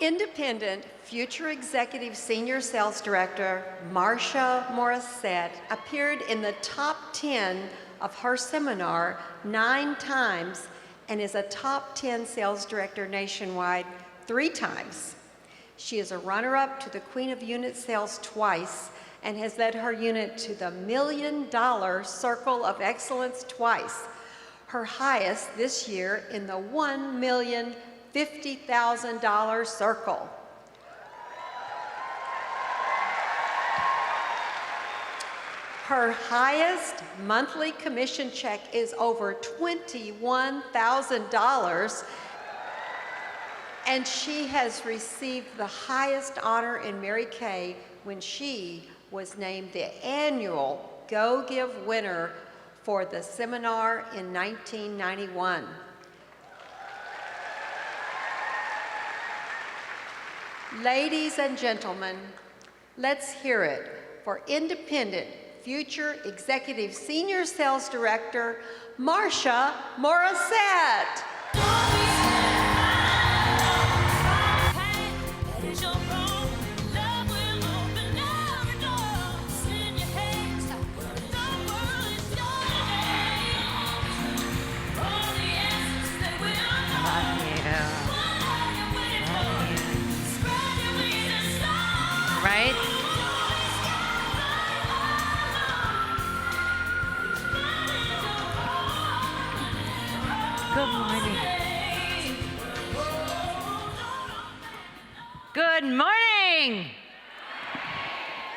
Independent future executive senior sales director Marsha Morrissette appeared in the top 10 of her seminar 9 times and is a top 10 sales director nationwide 3 times. She is a runner-up to the Queen of Unit Sales twice and has led her unit to the $1 million Circle of Excellence twice, her highest this year in the $1,050,000 circle. Her highest monthly commission check is over $21,000, and she has received the highest honor in Mary Kay when she was named the annual Go Give winner for the seminar in 1991. Ladies and gentlemen, let's hear it for independent future executive senior sales director, Marsha Morrissette. Right? Good morning. Good morning.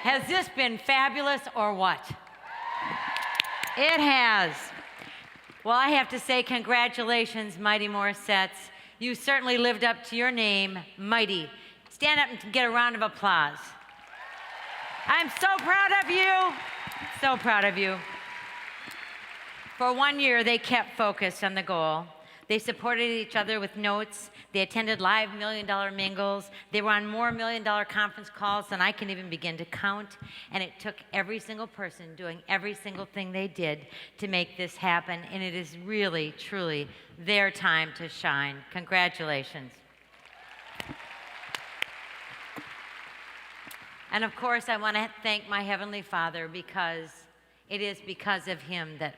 Has this been fabulous or what? It has. Well, I have to say congratulations, Mighty Morissettes. You certainly lived up to your name, Mighty. Stand up and get a round of applause. I'm so proud of you. So proud of you. For 1 year, they kept focused on the goal. They supported each other with notes. They attended live $1 Million Mingles. They were on more $1 Million conference calls than I can even begin to count. And it took every single person doing every single thing they did to make this happen. And it is really, truly their time to shine. Congratulations. And of course, I want to thank my Heavenly Father, because it is because of him that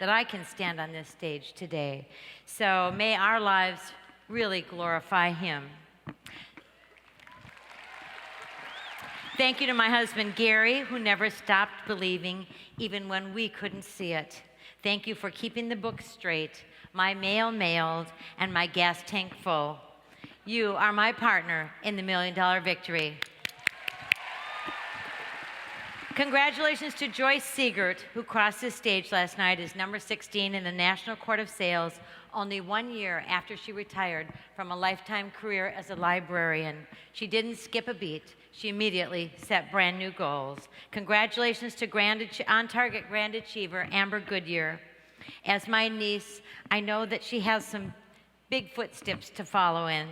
I can stand on this stage today. So may our lives really glorify him. Thank you to my husband, Gary, who never stopped believing, even when we couldn't see it. Thank you for keeping the book straight, my mail mailed, and my gas tank full. You are my partner in the $1 Million Victory. Congratulations to Joyce Siegert, who crossed the stage last night as number 16 in the National Court of Sales, only 1 year after she retired from a lifetime career as a librarian. She didn't skip a beat. She immediately set brand new goals. Congratulations to on-target Grand Achiever, Amber Goodyear. As my niece, I know that she has some big footsteps to follow in.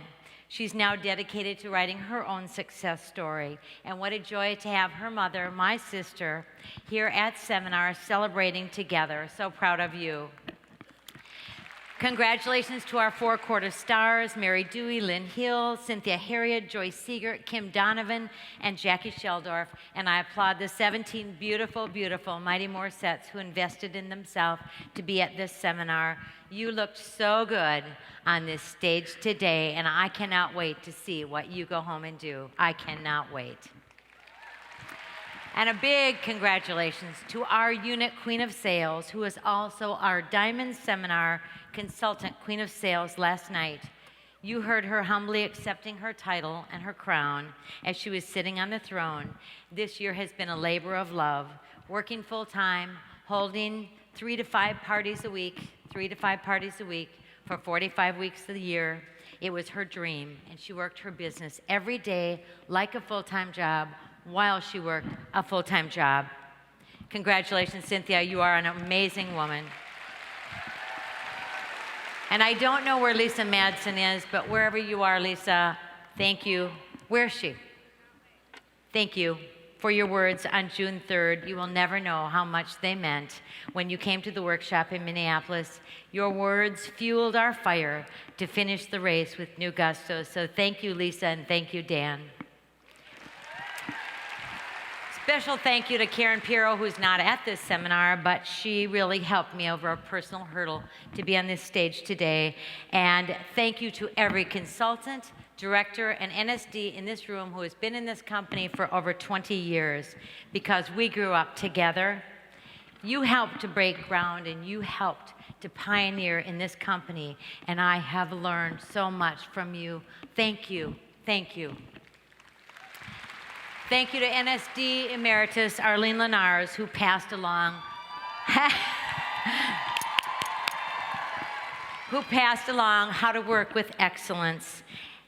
She's now dedicated to writing her own success story. And what a joy to have her mother, my sister, here at seminar celebrating together. So proud of you. Congratulations to our 4 quarter stars, Mary Dewey, Lynn Hill, Cynthia Harriet, Joyce Siegert, Kim Donovan, and Jackie Sheldorf. And I applaud the 17 beautiful, beautiful Mighty Morissettes who invested in themselves to be at this seminar. You looked so good on this stage today, and I cannot wait to see what you go home and do. I cannot wait. And a big congratulations to our unit Queen of Sales, who is also our Diamond Seminar Consultant Queen of Sales last night. You heard her humbly accepting her title and her crown as she was sitting on the throne. This year has been a labor of love, working full-time, holding 3 to 5 parties a week, for 45 weeks of the year. It was her dream, and she worked her business every day like a full-time job while she worked a full-time job. Congratulations, Cynthia. You are an amazing woman. And I don't know where Lisa Madsen is, but wherever you are, Lisa, thank you. Where is she? Thank you for your words on June 3rd. You will never know how much they meant when you came to the workshop in Minneapolis. Your words fueled our fire to finish the race with new gusto. So thank you, Lisa, and thank you, Dan. Special thank you to Karen Pirro, who's not at this seminar, but she really helped me over a personal hurdle to be on this stage today. And thank you to every consultant, director, and NSD in this room who has been in this company for over 20 years, because we grew up together. You helped to break ground, and you helped to pioneer in this company, and I have learned so much from you. Thank you. Thank you. Thank you to NSD Emeritus Arlene Lenars, who passed along how to work with excellence.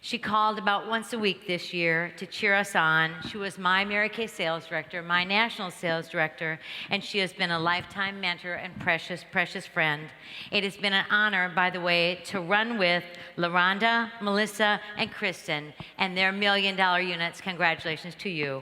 She called about once a week this year to cheer us on. She was my Mary Kay sales director, my national sales director, and she has been a lifetime mentor and precious, precious friend. It has been an honor, by the way, to run with LaRonda, Melissa, and Kristen and their $1 million units. Congratulations to you.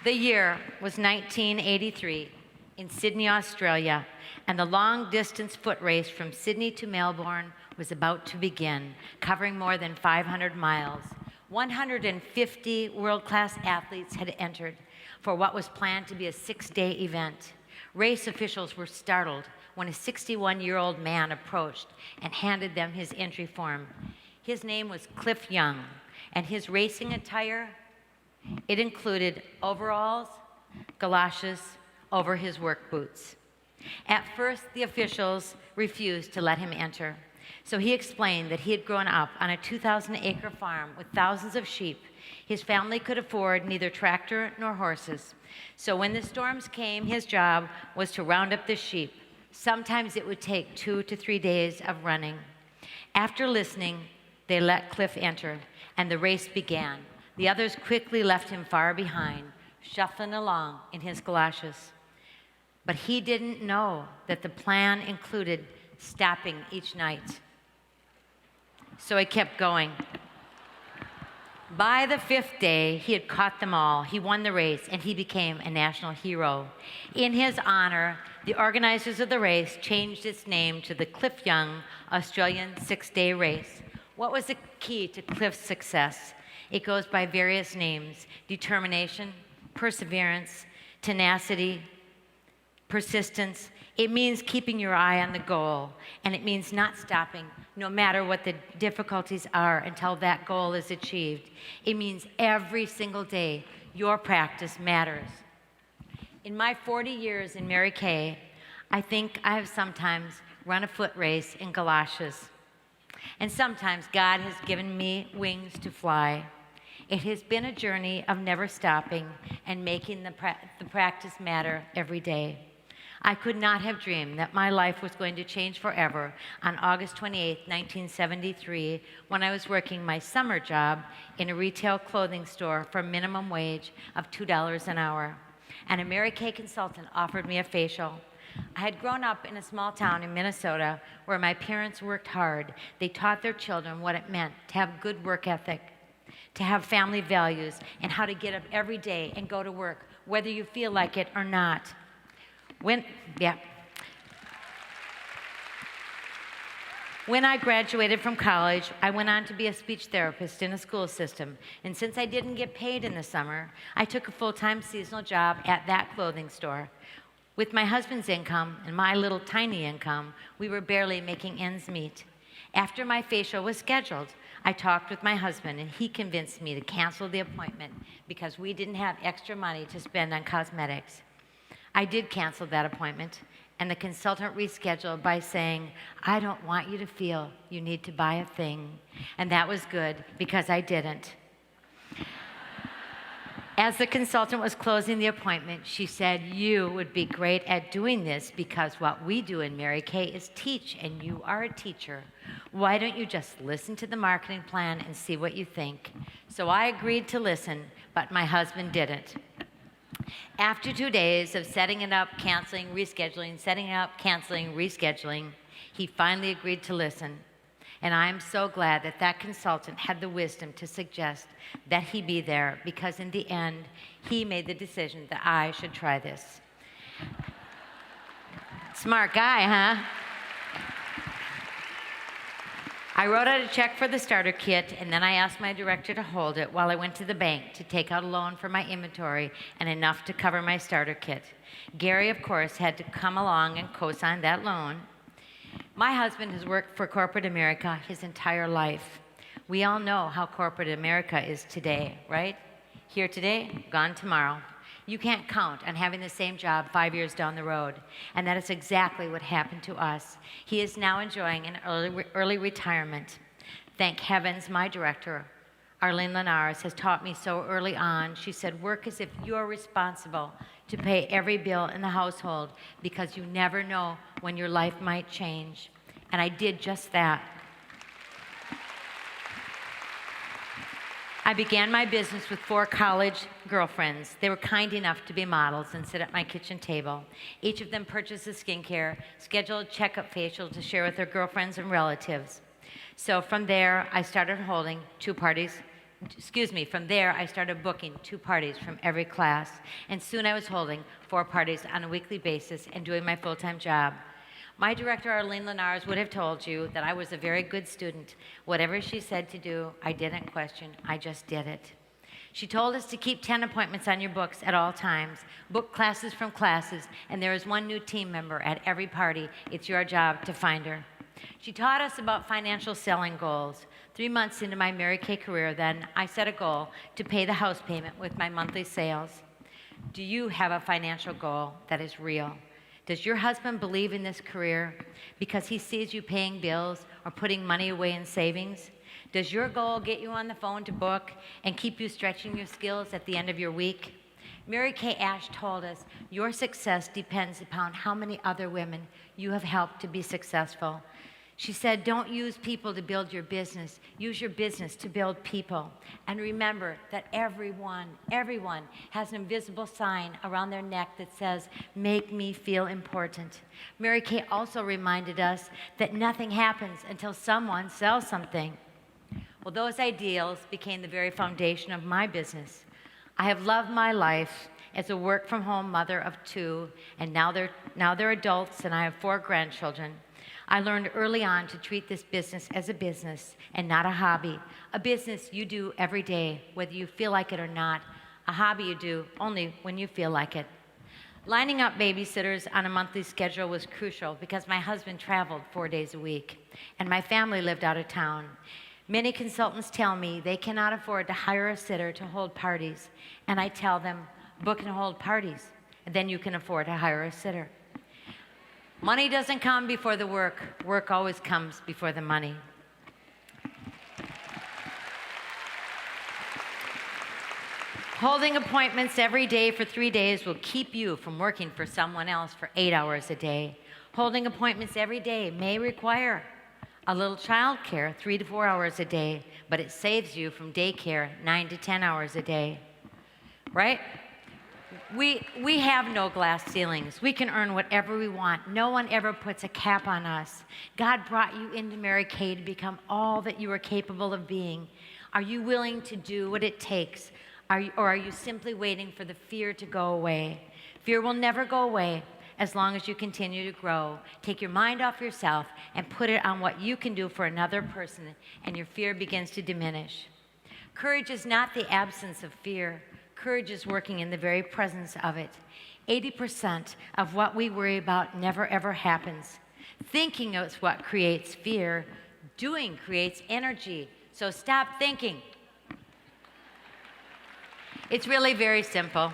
The year was 1983 in Sydney, Australia, and the long-distance foot race from Sydney to Melbourne was about to begin, covering more than 500 miles. 150 world-class athletes had entered for what was planned to be a 6-day event. Race officials were startled when a 61-year-old man approached and handed them his entry form. His name was Cliff Young, and his racing attire, it included overalls, galoshes over his work boots. At first, the officials refused to let him enter. So he explained that he had grown up on a 2,000-acre farm with thousands of sheep. His family could afford neither tractor nor horses. So when the storms came, his job was to round up the sheep. Sometimes it would take 2 to 3 days of running. After listening, they let Cliff enter, and the race began. The others quickly left him far behind, shuffling along in his galoshes. But he didn't know that the plan included stopping each night. So he kept going. By the 5th day, he had caught them all. He won the race, and he became a national hero. In his honor, the organizers of the race changed its name to the Cliff Young Australian 6-day race. What was the key to Cliff's success? It goes by various names: determination, perseverance, tenacity, persistence. It means keeping your eye on the goal, and it means not stopping no matter what the difficulties are until that goal is achieved. It means every single day your practice matters. In my 40 years in Mary Kay, I think I have sometimes run a foot race in galoshes, and sometimes God has given me wings to fly. It has been a journey of never stopping and making the practice matter every day. I could not have dreamed that my life was going to change forever on August 28, 1973, when I was working my summer job in a retail clothing store for a minimum wage of $2 an hour. And a Mary Kay consultant offered me a facial. I had grown up in a small town in Minnesota where my parents worked hard. They taught their children what it meant to have good work ethic, to have family values, and how to get up every day and go to work, whether you feel like it or not. When I graduated from college, I went on to be a speech therapist in a school system. And since I didn't get paid in the summer, I took a full-time seasonal job at that clothing store. With my husband's income and my little tiny income, we were barely making ends meet. After my facial was scheduled, I talked with my husband, and he convinced me to cancel the appointment because we didn't have extra money to spend on cosmetics. I did cancel that appointment, and the consultant rescheduled by saying, "I don't want you to feel you need to buy a thing." And that was good, because I didn't. As the consultant was closing the appointment, she said, "You would be great at doing this because what we do in Mary Kay is teach, and you are a teacher. Why don't you just listen to the marketing plan and see what you think?" So I agreed to listen, but my husband didn't. After 2 days of setting it up, canceling, rescheduling, setting it up, canceling, rescheduling, he finally agreed to listen. And I'm so glad that that consultant had the wisdom to suggest that he be there, because in the end, he made the decision that I should try this. Smart guy, huh? I wrote out a check for the starter kit, and then I asked my director to hold it while I went to the bank to take out a loan for my inventory and enough to cover my starter kit. Gary, of course, had to come along and co-sign that loan. My husband has worked for corporate America his entire life. We all know how corporate America is today, right? Here today, gone tomorrow. You can't count on having the same job 5 years down the road. And that is exactly what happened to us. He is now enjoying an early retirement. Thank heavens my director, Arlene Linares, has taught me so early on. She said, work as if you're responsible to pay every bill in the household, because you never know when your life might change. And I did just that. I began my business with 4 college girlfriends. They were kind enough to be models and sit at my kitchen table. Each of them purchases skincare, scheduled a checkup facial to share with their girlfriends and relatives. So from there, I started holding 2 parties. From there, I started booking 2 parties from every class. And soon I was holding 4 parties on a weekly basis and doing my full-time job. My director, Arlene Linares, would have told you that I was a very good student. Whatever she said to do, I didn't question, I just did it. She told us to keep 10 appointments on your books at all times, book classes from classes, and there is 1 new team member at every party. It's your job to find her. She taught us about financial selling goals. 3 months into my Mary Kay career, then, I set a goal to pay the house payment with my monthly sales. Do you have a financial goal that is real? Does your husband believe in this career because he sees you paying bills or putting money away in savings? Does your goal get you on the phone to book and keep you stretching your skills at the end of your week? Mary Kay Ash told us, your success depends upon how many other women you have helped to be successful. She said, don't use people to build your business. Use your business to build people. And remember that everyone has an invisible sign around their neck that says, make me feel important. Mary Kay also reminded us that nothing happens until someone sells something. Well, those ideals became the very foundation of my business. I have loved my life as a work-from-home mother of 2, and now they're adults, and I have 4 grandchildren. I learned early on to treat this business as a business and not a hobby. A business you do every day, whether you feel like it or not. A hobby you do only when you feel like it. Lining up babysitters on a monthly schedule was crucial because my husband traveled 4 days a week, and my family lived out of town. Many consultants tell me they cannot afford to hire a sitter to hold parties, and I tell them, book and hold parties, and then you can afford to hire a sitter. Money doesn't come before the work. Work always comes before the money. Holding appointments every day for 3 days will keep you from working for someone else for 8 hours a day. Holding appointments every day may require a little child care, 3 to 4 hours a day, but it saves you from daycare 9 to 10 hours a day, right? We have no glass ceilings. We can earn whatever we want. No one ever puts a cap on us. God brought you into Mary Kay to become all that you are capable of being. Are you willing to do what it takes? Or are you simply waiting for the fear to go away? Fear will never go away as long as you continue to grow. Take your mind off yourself and put it on what you can do for another person, and your fear begins to diminish. Courage is not the absence of fear. Courage is working in the very presence of it. 80% of what we worry about never ever happens. Thinking is what creates fear. Doing creates energy. So stop thinking. It's really very simple.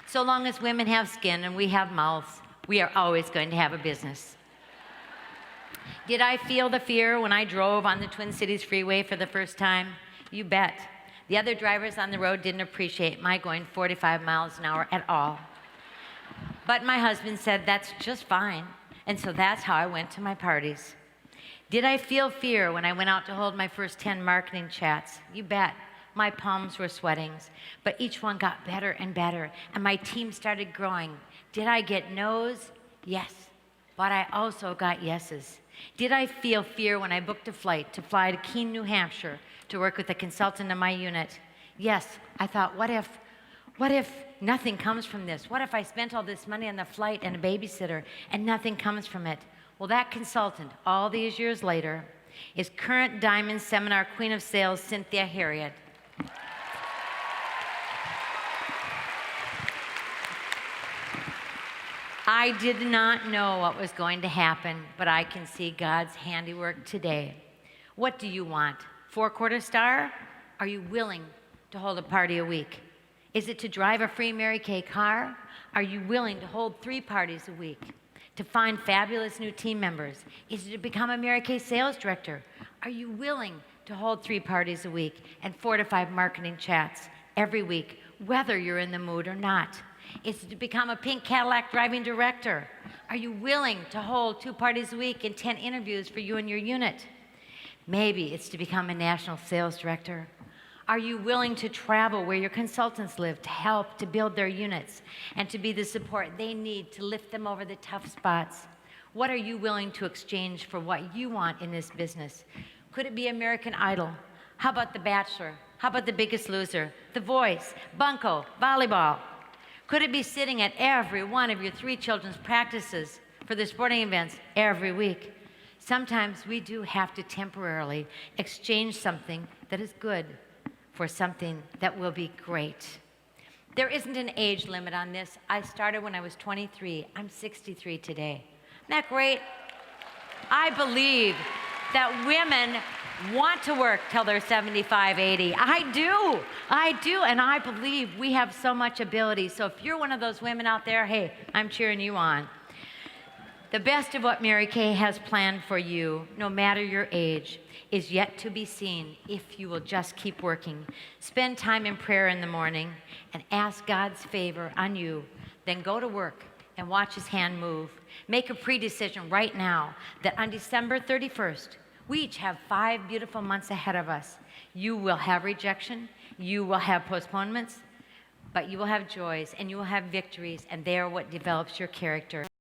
So long as women have skin and we have mouths, we are always going to have a business. Did I feel the fear when I drove on the Twin Cities freeway for the first time? You bet. The other drivers on the road didn't appreciate my going 45 miles an hour at all. But my husband said that's just fine, and so that's how I went to my parties. Did I feel fear when I went out to hold my first 10 marketing chats? You bet. My palms were sweating, but each one got better and better, and my team started growing. Did I get no's? Yes, but I also got yeses. Did I feel fear when I booked a flight to fly to Keene, New Hampshire to work with a consultant in my unit? Yes, I thought, what if nothing comes from this? What if I spent all this money on the flight and a babysitter and nothing comes from it? Well, that consultant, all these years later, is current Diamond Seminar Queen of Sales, Cynthia Harriet. I did not know what was going to happen, but I can see God's handiwork today. What do you want? 4-quarter star? Are you willing to hold a party a week? Is it to drive a free Mary Kay car? Are you willing to hold 3 parties a week? To find fabulous new team members? Is it to become a Mary Kay sales director? Are you willing to hold 3 parties a week and 4 to 5 marketing chats every week, whether you're in the mood or not? Is it to become a pink Cadillac driving director? Are you willing to hold 2 parties a week and 10 interviews for you and your unit? Maybe it's to become a national sales director. Are you willing to travel where your consultants live to help to build their units and to be the support they need to lift them over the tough spots? What are you willing to exchange for what you want in this business? Could it be American Idol? How about The Bachelor? How about The Biggest Loser? The Voice? Bunko? Volleyball? Could it be sitting at every one of your 3 children's practices for the sporting events every week? Sometimes we do have to temporarily exchange something that is good for something that will be great. There isn't an age limit on this. I started when I was 23. I'm 63 today. Isn't that great? I believe that women want to work till they're 75, 80. I do, and I believe we have so much ability. So if you're one of those women out there, hey, I'm cheering you on. The best of what Mary Kay has planned for you, no matter your age, is yet to be seen if you will just keep working. Spend time in prayer in the morning and ask God's favor on you. Then go to work and watch His hand move. Make a pre-decision right now that on December 31st, we each have 5 beautiful months ahead of us. You will have rejection, you will have postponements, but you will have joys and you will have victories, and they are what develops your character.